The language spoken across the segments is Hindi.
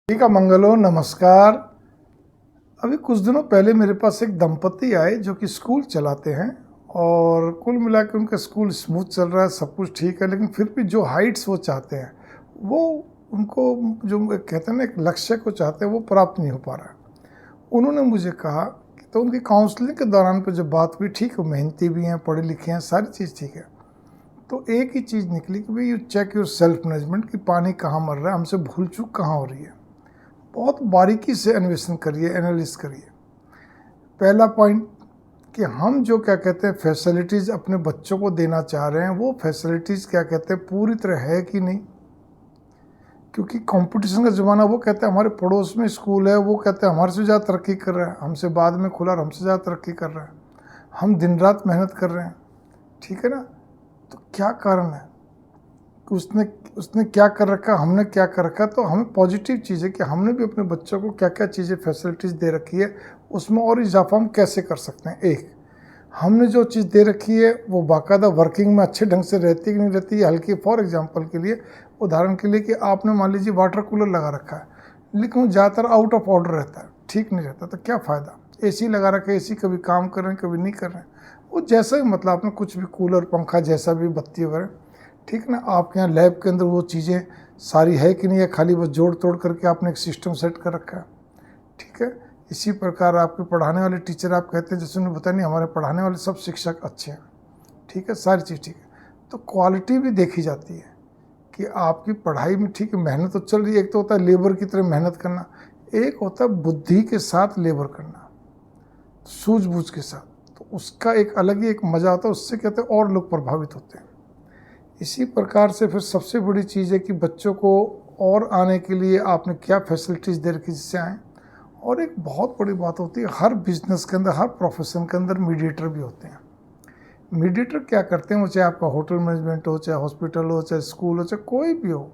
जी का मंगलो, नमस्कार। अभी कुछ दिनों पहले मेरे पास एक दंपति आए जो कि स्कूल चलाते हैं और कुल मिला के उनका स्कूल स्मूथ चल रहा है, सब कुछ ठीक है, लेकिन फिर भी जो हाइट्स वो चाहते हैं वो उनको जो कहते हैं ना एक लक्ष्य को चाहते हैं वो प्राप्त नहीं हो पा रहा है। उन्होंने मुझे कहा कि तो उनकी काउंसलिंग के दौरान पर जब बात हुई, ठीक है मेहनती भी हैं, पढ़े लिखे हैं, सारी चीज़ ठीक है, तो एक ही चीज़ निकली कि भाई you check yourself management कि पानी कहाँ मर रहा है, हमसे भूल चूक कहाँ हो रही है। बहुत बारीकी से अन्वेषण करिए, एनालिस करिए। पहला पॉइंट कि हम जो क्या कहते हैं फैसिलिटीज़ अपने बच्चों को देना चाह रहे हैं वो फैसिलिटीज़ क्या कहते हैं पूरी तरह है कि नहीं, क्योंकि कंपटीशन का ज़माना। वो कहते हैं हमारे पड़ोस में स्कूल है, वो कहते हैं हमारे से ज़्यादा तरक्की कर रहा है, हमसे बाद में खुला और हमसे ज़्यादा तरक्की कर रहा है, हम दिन रात मेहनत कर रहे हैं, ठीक है ना। तो क्या कारण है कि उसने क्या कर रखा, हमने क्या कर रखा। तो हमें पॉजिटिव चीज़ है कि हमने भी अपने बच्चों को क्या क्या चीज़ें फैसिलिटीज़ दे रखी है, उसमें और इजाफा हम कैसे कर सकते हैं। एक, हमने जो चीज़ दे रखी है वो बाकायदा वर्किंग में अच्छे ढंग से रहती कि नहीं रहती है। हल्की फॉर एग्जांपल के लिए, उदाहरण के लिए, कि आपने मान लीजिए वाटर कूलर लगा रखा है, लेकिन वो ज़्यादातर आउट ऑफ ऑर्डर रहता है, ठीक नहीं रहता, तो क्या फ़ायदा। एसी लगा रखा है, एसी कभी काम कर रहे हैं कभी नहीं कर रहे हैं, वो जैसा भी, मतलब आपने कुछ भी कूलर पंखा जैसा भी, बत्ती वगैरह, ठीक है ना। आपके यहाँ लैब के अंदर वो चीज़ें सारी है कि नहीं है, खाली बस जोड़ तोड़ करके आपने एक सिस्टम सेट कर रखा है, ठीक है। इसी प्रकार आपके पढ़ाने वाले टीचर, आप कहते हैं जैसे उन्हें पता नहीं हमारे पढ़ाने वाले सब शिक्षक अच्छे हैं, ठीक है, सारी चीज़ ठीक है, तो क्वालिटी भी देखी जाती है कि आपकी पढ़ाई में, ठीक है, मेहनत तो चल रही है। एक तो होता है लेबर की तरह मेहनत करना, एक होता है बुद्धि के साथ लेबर करना, सूझबूझ के साथ, तो उसका एक अलग ही एक मज़ा आता है, उससे कहते हैं और लोग प्रभावित होते हैं। इसी प्रकार से फिर सबसे बड़ी चीज़ है कि बच्चों को और आने के लिए आपने क्या फैसिलिटीज़ दे रखी जिससे आएँ। और एक बहुत बड़ी बात होती है, हर बिजनेस के अंदर, हर प्रोफेशन के अंदर मीडिएटर भी होते हैं। मीडिएटर क्या करते हैं, वो चाहे आपका होटल मैनेजमेंट हो, चाहे हॉस्पिटल हो, चाहे स्कूल हो, चाहे कोई भी हो,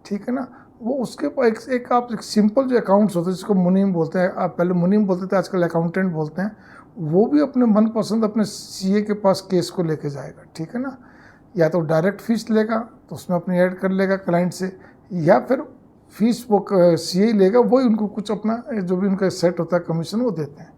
ठीक है ना। वो उसके आप एक सिंपल जो अकाउंट्स होते हैं जिसको मुनीम बोलते हैं, आप पहले मुनीम बोलते थे, आजकल अकाउंटेंट बोलते हैं, वो भी अपने मनपसंद अपने सीए के पास केस को लेके जाएगा, ठीक है ना। या तो डायरेक्ट फीस लेगा तो उसमें अपनी ऐड कर लेगा क्लाइंट से, या फिर फीस वो सीए लेगा, वही उनको कुछ अपना जो भी उनका सेट होता है कमीशन वो देते हैं।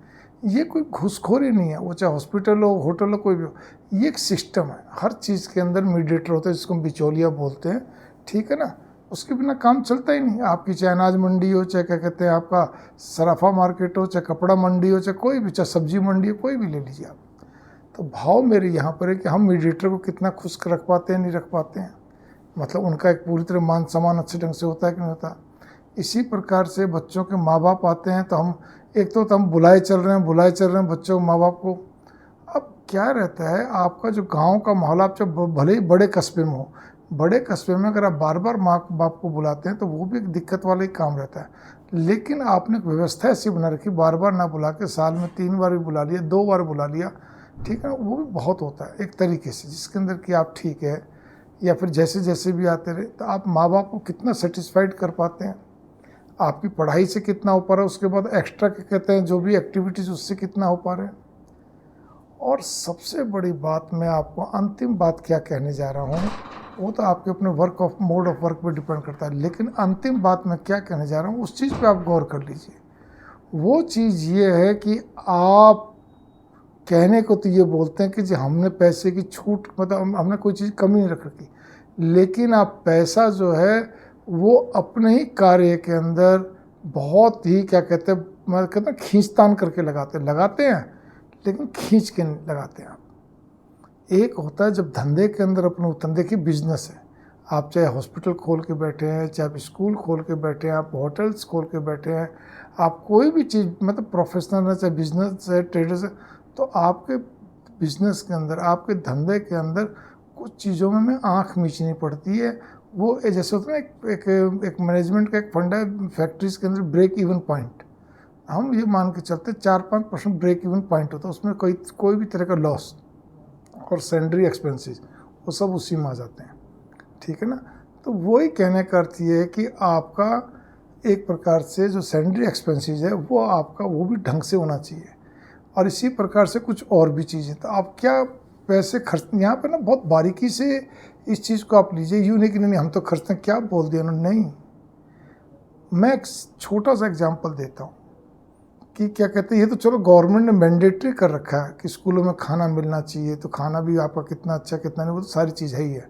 ये कोई घूसखोरी नहीं है, वो चाहे हॉस्पिटल हो, होटल हो, कोई भी हो, ये एक सिस्टम है। हर चीज़ के अंदर मीडिएटर होता है जिसको हम बिचौलिया बोलते हैं, ठीक है ना। उसके बिना काम चलता ही नहीं। आपकी चाहे अनाज मंडी हो, चाहे क्या कहते हैं आपका सराफा मार्केट हो, चाहे कपड़ा मंडी हो, चाहे कोई भी, चाहे सब्जी मंडी हो, कोई भी ले लीजिए आप। तो भाव मेरे यहाँ पर है कि हम मीडिएटर को कितना खुश रख पाते हैं, नहीं रख पाते हैं, मतलब उनका एक पूरी तरह मान सम्मान अच्छे ढंग से होता है कि नहीं होता। इसी प्रकार से बच्चों के माँ बाप आते हैं तो हम, एक तो हम बुलाए चल रहे हैं बच्चों को, माँ बाप को। अब क्या रहता है, आपका जो गांव का माहौल, आप जब भले ही बड़े कस्बे में हो, बड़े कस्बे में अगर आप बार बार माँ बाप को बुलाते हैं तो वो भी एक दिक्कत वाला ही काम रहता है। लेकिन आपने एक व्यवस्था ऐसी बना रखी, बार बार ना बुला के साल में 3 बार भी बुला लिया, 2 बार बुला लिया, ठीक है, वो भी बहुत होता है एक तरीके से, जिसके अंदर कि आप ठीक है, या फिर जैसे जैसे भी आते रहे, तो आप माँ बाप को कितना सेटिस्फाइड कर पाते हैं, आपकी पढ़ाई से कितना हो पा रहा है, उसके बाद एक्स्ट्रा क्या कहते हैं जो भी एक्टिविटीज़, उससे कितना हो पा रहे हैं। और सबसे बड़ी बात, मैं आपको अंतिम बात क्या कहने जा रहा हूँ, वो तो आपके अपने मोड ऑफ वर्क पे डिपेंड करता है, लेकिन अंतिम बात मैं क्या कहने जा रहा हूँ उस चीज़ पे आप गौर कर लीजिए। वो चीज़ ये है कि आप कहने को तो ये बोलते हैं कि जी हमने पैसे की छूट, मतलब हमने कोई चीज़ कमी नहीं रख रखी, लेकिन आप पैसा जो है वो अपने ही कार्य के अंदर बहुत ही क्या कहते हैं, मैं कहता हूँ खींचतान करके लगाते हैं, लेकिन खींच के नहीं लगाते हैं आप। एक होता है जब धंधे के अंदर अपने धंधे की बिजनेस है, आप चाहे हॉस्पिटल खोल के बैठे हैं, चाहे आप स्कूल खोल के बैठे हैं, आप होटल्स खोल के बैठे हैं, आप कोई भी चीज़, मतलब प्रोफेशनल है, चाहे बिजनेस है, ट्रेडर्स है, तो आपके बिजनेस के अंदर, आपके धंधे के अंदर कुछ चीज़ों में हमें आँख मीचनी पड़ती है। वो जैसे होता है ना, एक मैनेजमेंट का एक फंडा है फैक्ट्रीज के अंदर, ब्रेक इवन पॉइंट। हम ये मान के चलते 4-5% ब्रेक इवन पॉइंट होता है, उसमें कोई भी तरह का लॉस और सैलरी एक्सपेंसेस वो सब उसी में आ जाते हैं, ठीक है ना। तो वही कहने का अर्थ ये है कि आपका एक प्रकार से जो सैलरी एक्सपेंसेस है वो आपका वो भी ढंग से होना चाहिए, और इसी प्रकार से कुछ और भी चीज़ें। तो आप क्या पैसे खर्च, यहाँ पे ना बहुत बारीकी से इस चीज़ को आप लीजिए, यूँ नहीं कि नहीं हम तो खर्चते हैं, क्या बोल दिया उन्होंने, नहीं। मैं एक छोटा सा एग्जांपल देता हूँ कि क्या कहते हैं, ये तो चलो गवर्नमेंट ने मैंडेटरी कर रखा है कि स्कूलों में खाना मिलना चाहिए, तो खाना भी आपका कितना अच्छा कितना नहीं वो तो सारी चीज़ है ही है,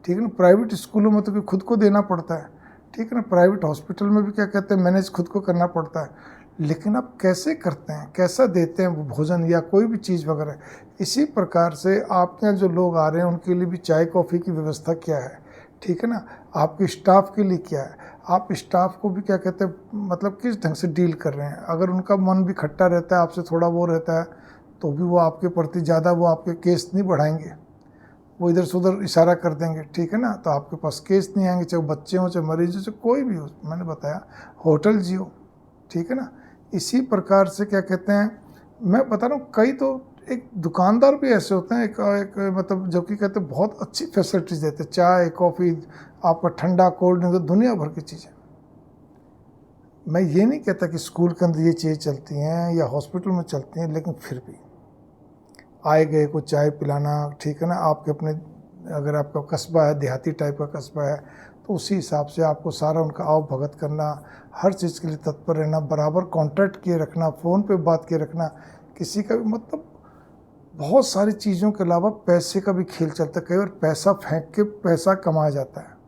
ठीक है ना। प्राइवेट स्कूलों में तो कि खुद को देना पड़ता है, ठीक है ना। प्राइवेट हॉस्पिटल में भी क्या कहते हैं, मैनेज खुद को करना पड़ता है। लेकिन आप कैसे करते हैं, कैसा देते हैं वो भोजन या कोई भी चीज़ वगैरह। इसी प्रकार से आपके यहाँ जो लोग आ रहे हैं उनके लिए भी चाय कॉफ़ी की व्यवस्था क्या है, ठीक है ना। आपके स्टाफ के लिए क्या है, आप स्टाफ को भी क्या कहते हैं मतलब किस ढंग से डील कर रहे हैं। अगर उनका मन भी खट्टा रहता है, आपसे थोड़ा वो रहता है, तो भी वो आपके प्रति ज़्यादा वो आपके केस नहीं बढ़ाएंगे, वो इधर से उधर इशारा कर देंगे, ठीक है ना। तो आपके पास केस नहीं आएंगे, चाहे बच्चे हों चाहे मरीज हो चाहे कोई भी हो। मैंने बताया होटल जियो, ठीक है ना। इसी प्रकार से क्या कहते हैं, मैं बता रहा हूँ कई तो एक दुकानदार भी ऐसे होते हैं एक मतलब जो कि कहते हैं बहुत अच्छी फैसिलिटीज़ देते हैं, चाय कॉफ़ी आपका ठंडा कोल्ड ड्रिंक दुनिया भर की चीज़ें। मैं ये नहीं कहता कि स्कूल के अंदर ये चीज़ें चलती हैं या हॉस्पिटल में चलती हैं, लेकिन फिर भी आए गए को चाय पिलाना, ठीक है ना। आपके अपने अगर आपका कस्बा है, देहाती टाइप का कस्बा है, तो उसी हिसाब से आपको सारा उनका आव भगत करना, हर चीज़ के लिए तत्पर रहना, बराबर कॉन्टैक्ट किए रखना, फ़ोन पे बात किए रखना। किसी का भी मतलब बहुत सारी चीज़ों के अलावा पैसे का भी खेल चलता है। कई बार पैसा फेंक के पैसा कमाया जाता है।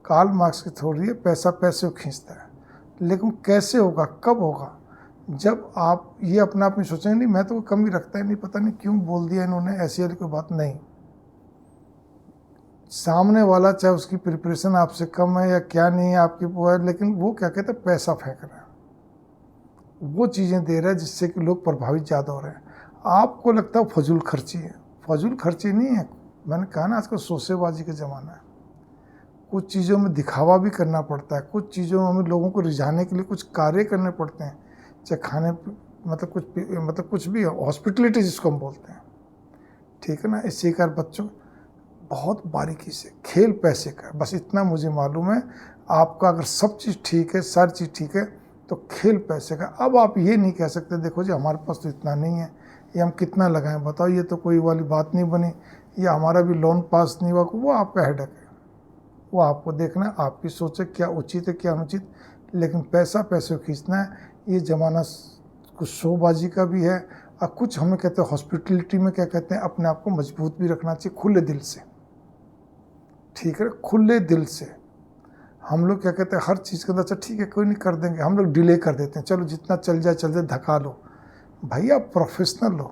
कार्ल मार्क्स की थ्योरी है, पैसा पैसे को खींचता है। लेकिन कैसे होगा, कब होगा, जब आप ये अपने आप में सोचेंगे नहीं मैं तो कमी रखता ही नहीं, पता नहीं क्यों बोल दिया इन्होंने, ऐसी वाली कोई बात नहीं। सामने वाला चाहे उसकी प्रिपरेशन आपसे कम है या क्या नहीं है आपकी वो है, लेकिन वो क्या कहते हैं पैसा फेंक रहा है, वो चीज़ें दे रहा है जिससे कि लोग प्रभावित ज़्यादा हो रहे हैं। आपको लगता है फजूल खर्ची है, फजूल खर्ची नहीं है। मैंने कहा ना आजकल शोसेबाजी का ज़माना है। कुछ चीज़ों में दिखावा भी करना पड़ता है, कुछ चीज़ों में हमें लोगों को रिझाने के लिए कुछ कार्य करने पड़ते हैं, चाहे खाने मतलब कुछ भी हॉस्पिटलिटी जिसको हम बोलते हैं, ठीक है ना। इसी कार बच्चों बहुत बारीकी से खेल पैसे का, बस इतना मुझे मालूम है। आपका अगर सब चीज़ ठीक है, सारी चीज़ ठीक है, तो खेल पैसे का। अब आप ये नहीं कह सकते देखो जी हमारे पास तो इतना नहीं है, ये हम कितना लगाएं बताओ, ये तो कोई वाली बात नहीं बनी, या हमारा भी लोन पास नहीं हुआ, वो आपका हेडेक है, वो आपको देखना है, आपकी सोच है क्या उचित है क्या अनुचित। लेकिन पैसा पैसे को खींचना है, ये ज़माना कुछ शोबाजी का भी है, और कुछ हमें कहते हैं हॉस्पिटलिटी में क्या कहते हैं अपने आप को मजबूत भी रखना चाहिए, खुले दिल से, ठीक है। खुले दिल से हम लोग क्या कहते हैं हर चीज़ के अंदर अच्छा ठीक है कोई नहीं कर देंगे, हम लोग डिले कर देते हैं, चलो जितना चल जाए धका लो। भाई आप प्रोफेशनल हो,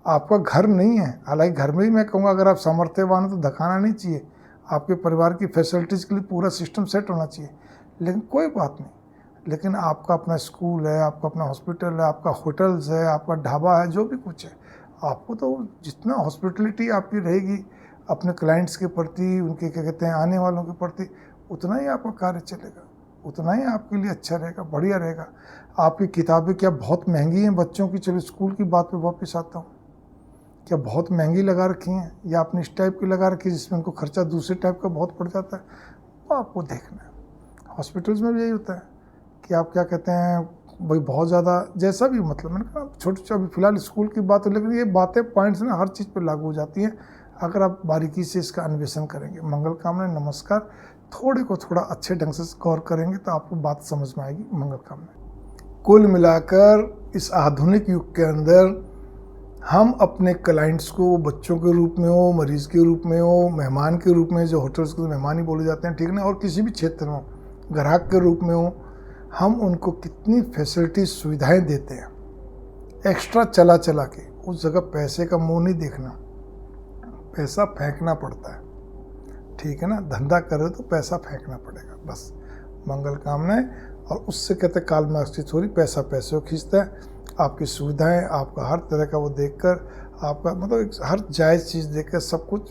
आपका घर नहीं है, हालांकि घर में ही मैं कहूँगा अगर आप सामर्थ्यवान हो तो धकाना नहीं चाहिए, आपके परिवार की फैसिलिटीज़ के लिए पूरा सिस्टम सेट होना चाहिए, लेकिन कोई बात नहीं। लेकिन आपका अपना स्कूल है, आपका अपना हॉस्पिटल है, आपका होटल्स है, आपका ढाबा है, जो भी कुछ है, आपको तो जितना हॉस्पिटलिटी आपकी रहेगी अपने क्लाइंट्स के प्रति, उनके क्या कहते हैं आने वालों के प्रति, उतना ही आपका कार्य चलेगा, उतना ही आपके लिए अच्छा रहेगा, बढ़िया रहेगा। आपकी किताबें क्या बहुत महंगी हैं बच्चों की, चलो स्कूल की बात पे वापस आता हूँ, क्या बहुत महंगी लगा रखी हैं या आपने इस टाइप की लगा रखी है जिसमें उनको खर्चा दूसरे टाइप का बहुत पड़ जाता है, वो आपको देखना है। हॉस्पिटल्स में भी यही होता है कि आप क्या कहते हैं भाई बहुत ज़्यादा जैसा भी, मतलब मैंने कहा छोटे छोटे अभी फिलहाल स्कूल की बात है, लेकिन ये बातें पॉइंट्स ना हर चीज़ पर लागू हो जाती हैं अगर आप बारीकी से इसका अन्वेषण करेंगे। मंगल कामना, नमस्कार। थोड़े को थोड़ा अच्छे ढंग से गौर करेंगे तो आपको बात समझ में आएगी। मंगल कामना। कुल मिलाकर इस आधुनिक युग के अंदर हम अपने क्लाइंट्स को बच्चों के रूप में हो, मरीज के रूप में हो, मेहमान के रूप में, जो होटल्स के मेहमान ही बोले जाते हैं, ठीक ना, और किसी भी क्षेत्र में हो, ग्राहक के रूप में हो, हम उनको कितनी फैसिलिटी सुविधाएं देते हैं एक्स्ट्रा चला के। उस जगह पैसे का मुंह नहीं देखना, पैसा फेंकना पड़ता है, ठीक है ना। धंधा करे तो पैसा फेंकना पड़ेगा, बस। मंगल कामनाएं। और उससे कहते हैं कार्ल मार्क्स की थ्योरी, पैसा पैसे को खींचता है। आपकी सुविधाएं, आपका हर तरह का वो देखकर, आपका मतलब हर जायज़ चीज़ देखकर सब कुछ,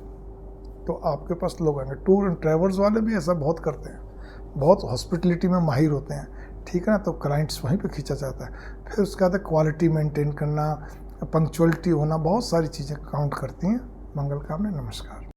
तो आपके पास लोग आएंगे। टूर एंड ट्रैवल्स वाले भी ऐसा बहुत करते हैं, बहुत हॉस्पिटलिटी में माहिर होते हैं, ठीक है ना। तो क्लाइंट्स वहीं पे खींचा जाता है। फिर उसके बाद क्वालिटी मेंटेन करना, पंक्चुअलिटी होना, बहुत सारी चीज़ें काउंट करती हैं। मंगल कामना, नमस्कार।